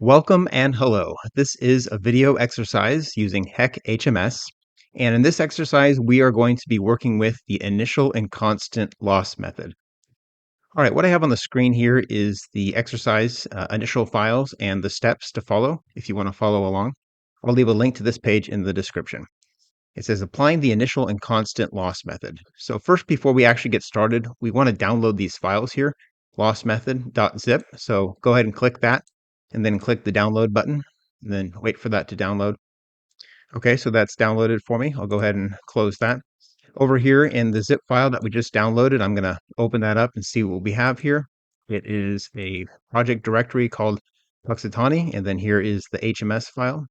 Welcome and hello. This is a video exercise using HEC HMS. And in this exercise, we are going to be working with the initial and constant loss method. All right, what I have on the screen here is the exercise initial files and the steps to follow if you want to follow along. I'll leave a link to this page in the description. It says applying the initial and constant loss method. So first, before we actually get started, we want to download these files here, lossmethod.zip. So go ahead and click that and then click the download button and then wait for that to download. Okay, so that's downloaded for me. I'll go ahead and close that. Over here in the zip file that we just downloaded, I'm going to open that up and see what we have here. It is a project directory called Punxsutawney, and then here is the HMS file.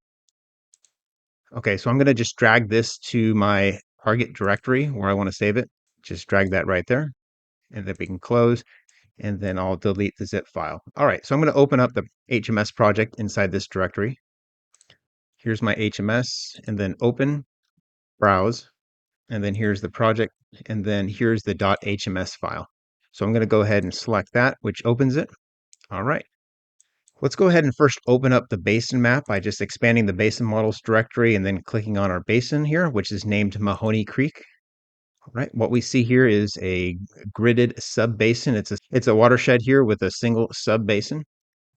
Okay, so I'm going to just drag this to my target directory where I want to save it. Just drag that right there, and then we can close, and then I'll delete the zip file. All right, so I'm going to open up the HMS project inside this directory. Here's my HMS, and then open, browse, and then here's the project, and then here's the .hms file. So I'm going to go ahead and select that, which opens it. All right. Let's go ahead and first open up the basin map by just expanding the basin models directory and then clicking on our basin here, which is named Mahoney Creek. All right, what we see here is a gridded sub-basin. It's a watershed here with a single sub-basin.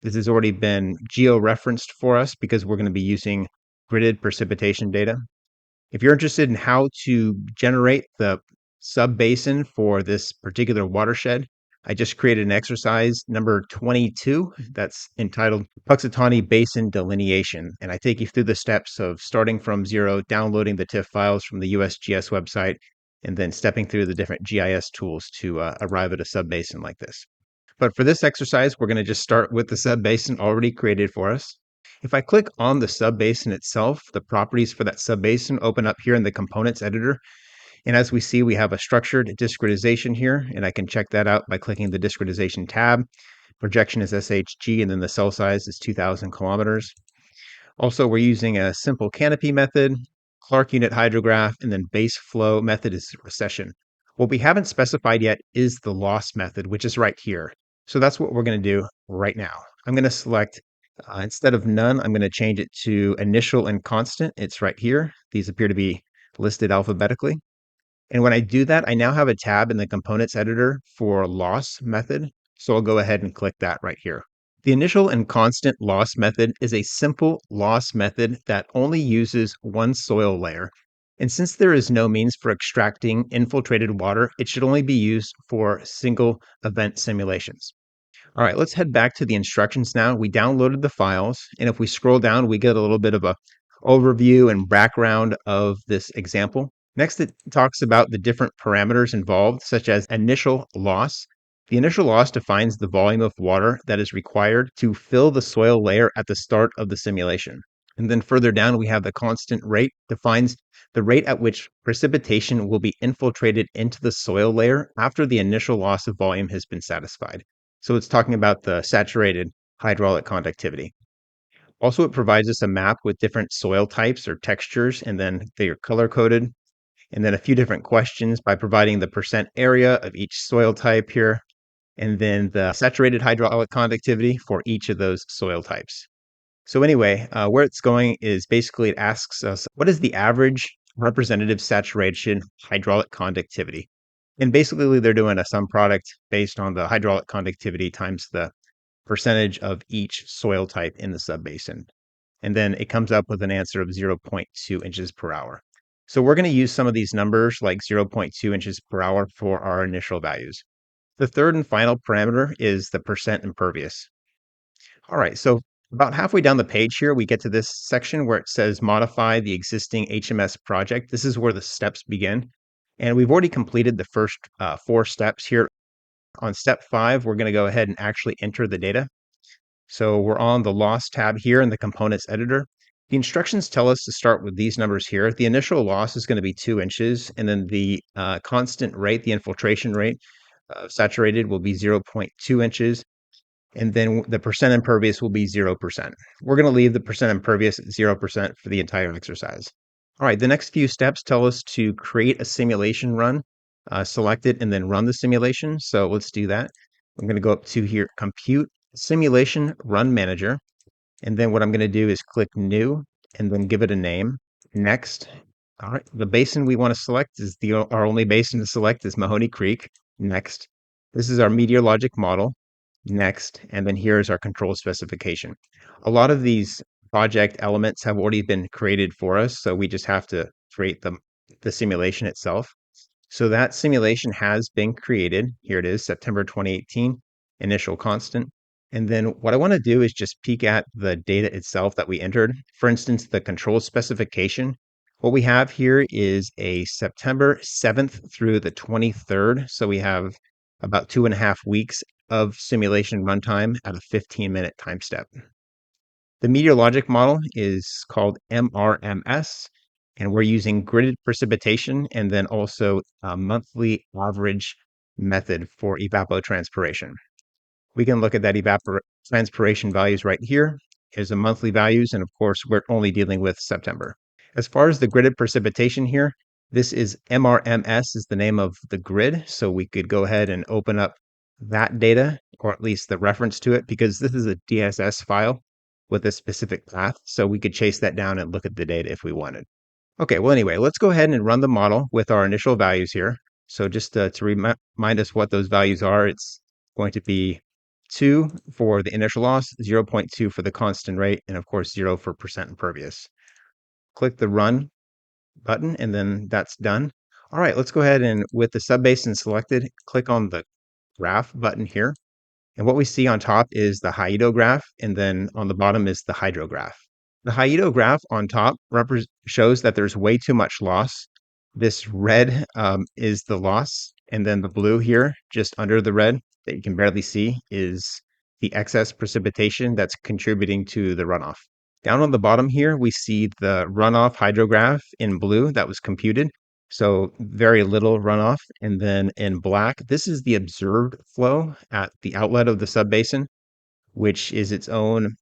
This has already been geo-referenced for us because we're going to be using gridded precipitation data. If you're interested in how to generate the sub-basin for this particular watershed, I just created an exercise number 22 that's entitled Punxsutawney Basin Delineation. And I take you through the steps of starting from zero, downloading the TIFF files from the USGS website, and then stepping through the different GIS tools to arrive at a sub-basin like this. But for this exercise, we're going to just start with the sub-basin already created for us. If I click on the sub-basin itself, the properties for that sub-basin open up here in the components editor. And as we see, we have a structured discretization here, and I can check that out by clicking the discretization tab. Projection is SHG, and then the cell size is 2,000 kilometers. Also, we're using a simple canopy method, Clark unit hydrograph, and then base flow method is recession. What we haven't specified yet is the loss method, which is right here. So that's what we're going to do right now. I'm going to select, instead of none, I'm going to change it to initial and constant. It's right here. These appear to be listed alphabetically. And when I do that, I now have a tab in the components editor for loss method. So I'll go ahead and click that right here. The initial and constant loss method is a simple loss method that only uses one soil layer. And since there is no means for extracting infiltrated water, it should only be used for single event simulations. All right, let's head back to the instructions now. We downloaded the files, and if we scroll down, we get a little bit of a overview and background of this example. Next, it talks about the different parameters involved, such as initial loss. The initial loss defines the volume of water that is required to fill the soil layer at the start of the simulation. And then further down, we have the constant rate, defines the rate at which precipitation will be infiltrated into the soil layer after the initial loss of volume has been satisfied. So it's talking about the saturated hydraulic conductivity. Also, it provides us a map with different soil types or textures, and then they are color coded. And then a few different questions by providing the percent area of each soil type here, and then the saturated hydraulic conductivity for each of those soil types. So anyway, where it's going is basically it asks us, what is the average representative saturation hydraulic conductivity? And basically they're doing a sum product based on the hydraulic conductivity times the percentage of each soil type in the subbasin. And then it comes up with an answer of 0.2 inches per hour. So we're going to use some of these numbers like 0.2 inches per hour for our initial values. The third and final parameter is the percent impervious. All right, so about halfway down the page here, we get to this section where it says modify the existing HMS project. This is where the steps begin. And we've already completed the first 4 steps here. On step 5, we're going to go ahead and actually enter the data. So we're on the loss tab here in the components editor. The instructions tell us to start with these numbers here. The initial loss is going to be 2 inches, and then the constant rate, the infiltration rate saturated will be 0.2 inches. And then the percent impervious will be 0%. We're going to leave the percent impervious at 0% for the entire exercise. All right, the next few steps tell us to create a simulation run, select it, and then run the simulation. So let's do that. I'm going to go up to here, Compute Simulation Run Manager. And then what I'm going to do is click New and then give it a name. Next. All right. The basin we want to select is our only basin to select is Mahoney Creek. Next. This is our meteorologic model. Next. And then here's our control specification. A lot of these project elements have already been created for us, so we just have to create the simulation itself. So that simulation has been created. Here it is, September 2018, initial constant. And then what I want to do is just peek at the data itself that we entered. For instance, the control specification. What we have here is a September 7th through the 23rd. So we have about 2.5 weeks of simulation runtime at a 15-minute time step. The meteorologic model is called MRMS, and we're using gridded precipitation and then also a monthly average method for evapotranspiration. We can look at that evapotranspiration values right here. Here's the monthly values, and of course, we're only dealing with September. As far as the gridded precipitation here, this is MRMS is the name of the grid, so we could go ahead and open up that data, or at least the reference to it, because this is a DSS file with a specific path, so we could chase that down and look at the data if we wanted. Okay, well, anyway, let's go ahead and run the model with our initial values here. So just to remind us what those values are, it's going to be 2 for the initial loss, 0.2 for the constant rate, and of course 0 for percent impervious. Click the Run button, and then that's done. All right, let's go ahead and with the subbasin selected, click on the Graph button here. And what we see on top is the hyetograph, and then on the bottom is the hydrograph. The hyetograph on top shows that there's way too much loss. This red is the loss, and then the blue here, just under the red that you can barely see, is the excess precipitation that's contributing to the runoff. Down on the bottom here, we see the runoff hydrograph in blue that was computed. So very little runoff. And then in black, this is the observed flow at the outlet of the subbasin, which is its own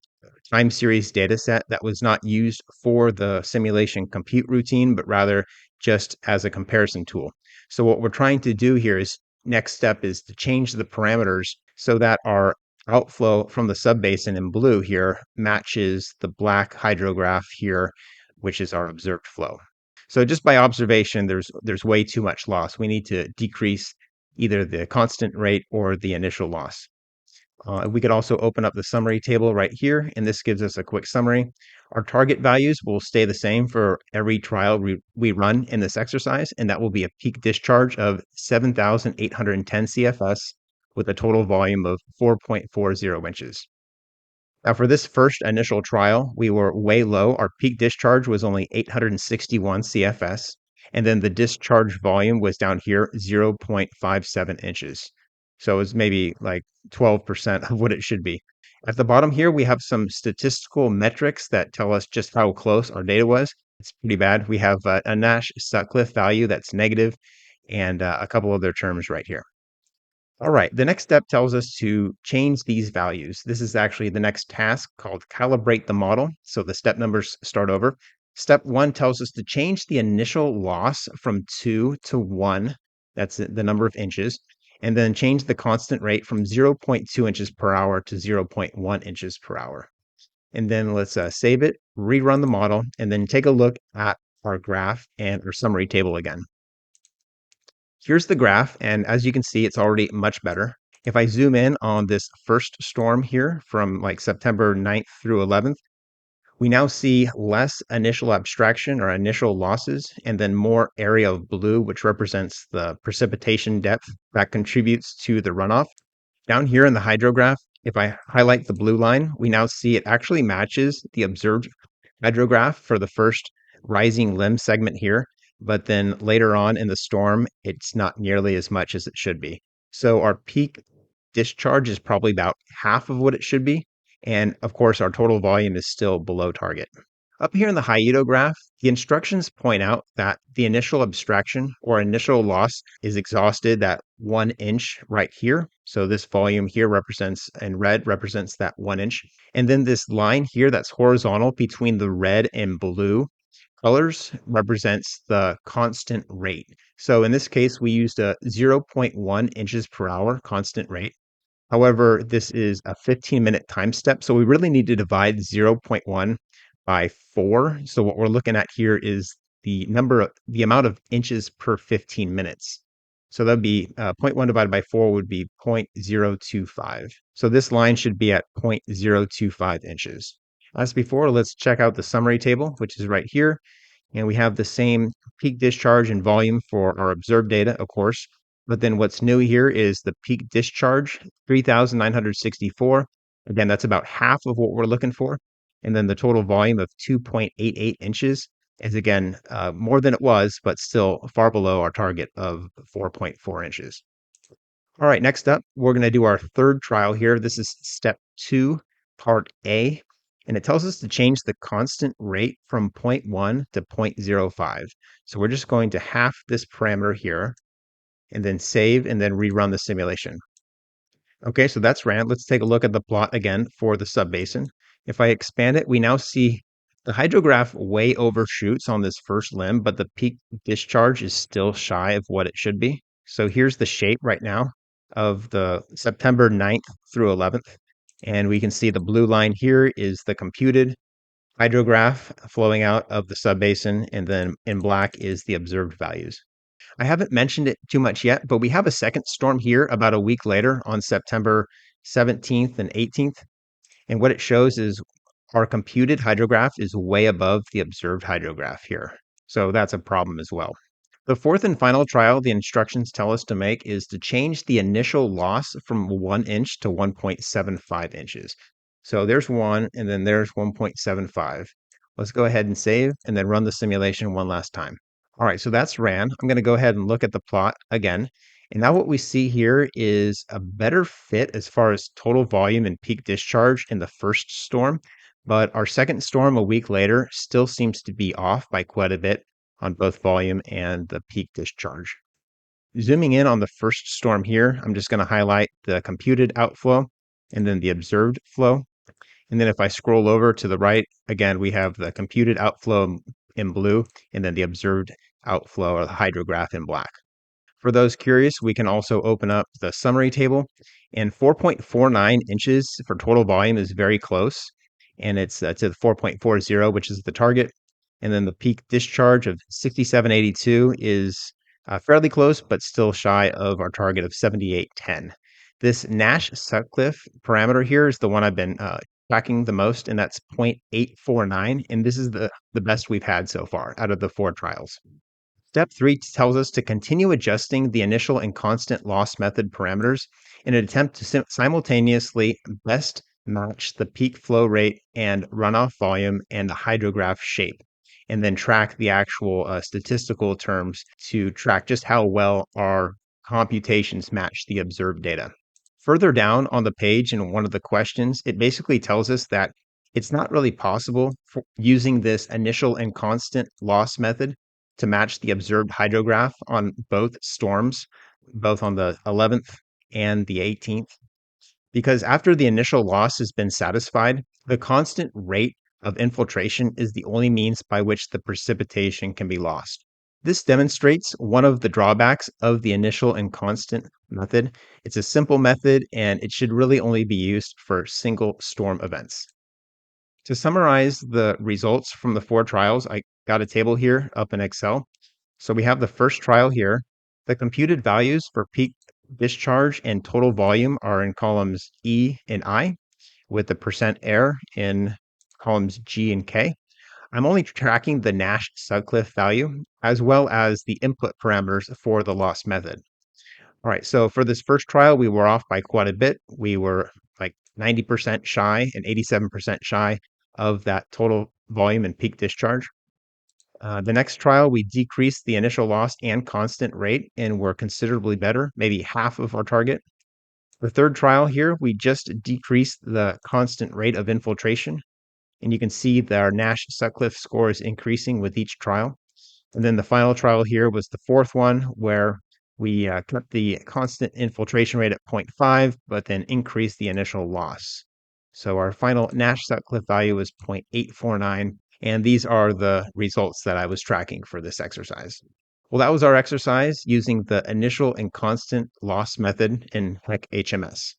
time series data set that was not used for the simulation compute routine, but rather just as a comparison tool. So what we're trying to do here is next step is to change the parameters so that our outflow from the subbasin in blue here matches the black hydrograph here, which is our observed flow. So just by observation, there's way too much loss. We need to decrease either the constant rate or the initial loss. We could also open up the summary table right here, and this gives us a quick summary. Our target values will stay the same for every trial we run in this exercise, and that will be a peak discharge of 7,810 CFS with a total volume of 4.40 inches. Now, for this first initial trial, we were way low. Our peak discharge was only 861 CFS, and then the discharge volume was down here, 0.57 inches. So it's maybe like 12% of what it should be. At the bottom here, we have some statistical metrics that tell us just how close our data was. It's pretty bad. We have a Nash-Sutcliffe value that's negative and a couple other terms right here. All right, the next step tells us to change these values. This is actually the next task called calibrate the model. So the step numbers start over. Step 1 tells us to change the initial loss from 2 to 1. That's the number of inches. And then change the constant rate from 0.2 inches per hour to 0.1 inches per hour. And then let's save it, rerun the model, and then take a look at our graph and our summary table again. Here's the graph, and as you can see, it's already much better. If I zoom in on this first storm here from like September 9th through 11th, we now see less initial abstraction or initial losses, and then more area of blue, which represents the precipitation depth that contributes to the runoff. Down here in the hydrograph, if I highlight the blue line, we now see it actually matches the observed hydrograph for the first rising limb segment here. But then later on in the storm, it's not nearly as much as it should be. So our peak discharge is probably about half of what it should be. And of course, our total volume is still below target. Up here in the hyetograph, the instructions point out that the initial abstraction or initial loss is exhausted at 1 inch right here. So this volume here represents, in red, represents that 1 inch. And then this line here that's horizontal between the red and blue colors represents the constant rate. So in this case, we used a 0.1 inches per hour constant rate. However, this is a 15-minute time step, so we really need to divide 0.1 by 4. So what we're looking at here is the amount of inches per 15 minutes. So that'd be zero point 0.1 divided by 4 would be 0.025. So this line should be at 0.025 inches. As before, let's check out the summary table, which is right here. And we have the same peak discharge and volume for our observed data, of course. But then what's new here is the peak discharge, 3,964. Again, that's about half of what we're looking for. And then the total volume of 2.88 inches is again more than it was, but still far below our target of 4.4 inches. All right, next up, we're going to do our third trial here. This is step 2, part A, and it tells us to change the constant rate from 0.1 to 0.05. So we're just going to half this parameter here and then save and then rerun the simulation. Okay, so that's ran. Let's take a look at the plot again for the subbasin. If I expand it, we now see the hydrograph way overshoots on this first limb, but the peak discharge is still shy of what it should be. So here's the shape right now of the September 9th through 11th. And we can see the blue line here is the computed hydrograph flowing out of the subbasin, and then in black is the observed values. I haven't mentioned it too much yet, but we have a second storm here about a week later on September 17th and 18th. And what it shows is our computed hydrograph is way above the observed hydrograph here. So that's a problem as well. The fourth and final trial the instructions tell us to make is to change the initial loss from 1 inch to 1.75 inches. So there's 1, and then there's 1.75. Let's go ahead and save, and then run the simulation one last time. All right, so that's ran. I'm going to go ahead and look at the plot again. And now what we see here is a better fit as far as total volume and peak discharge in the first storm. But our second storm a week later still seems to be off by quite a bit on both volume and the peak discharge. Zooming in on the first storm here, I'm just going to highlight the computed outflow and then the observed flow. And then if I scroll over to the right, again, we have the computed outflow in blue and then the observed outflow or the hydrograph in black. For those curious, we can also open up the summary table, and 4.49 inches for total volume is very close, and it's to the 4.40, which is the target. And then the peak discharge of 6782 is fairly close, but still shy of our target of 7810. This Nash-Sutcliffe parameter here is the one I've been tracking the most, and that's 0.849, and this is the best we've had so far out of the 4 trials. Step 3 tells us to continue adjusting the initial and constant loss method parameters in an attempt to simultaneously best match the peak flow rate and runoff volume and the hydrograph shape, and then track the actual statistical terms to track just how well our computations match the observed data. Further down on the page in one of the questions, it basically tells us that it's not really possible for using this initial and constant loss method to match the observed hydrograph on both storms, both on the 11th and the 18th, because after the initial loss has been satisfied, the constant rate of infiltration is the only means by which the precipitation can be lost. This demonstrates one of the drawbacks of the initial and constant method. It's a simple method, and it should really only be used for single storm events. To summarize the results from the 4 trials, I got a table here up in Excel. So we have the first trial here. The computed values for peak discharge and total volume are in columns E and I, with the percent error in columns G and K. I'm only tracking the Nash-Sutcliffe value, as well as the input parameters for the loss method. All right, so for this first trial, we were off by quite a bit. We were like 90% shy and 87% shy of that total volume and peak discharge. The next trial, we decreased the initial loss and constant rate, and we're considerably better, maybe half of our target. The third trial here, we just decreased the constant rate of infiltration, and you can see that our Nash-Sutcliffe score is increasing with each trial. And then the final trial here was the fourth one, where we kept the constant infiltration rate at 0.5, but then increased the initial loss. So our final Nash-Sutcliffe value was 0.849, and these are the results that I was tracking for this exercise. Well, that was our exercise using the initial and constant loss method in HEC HMS.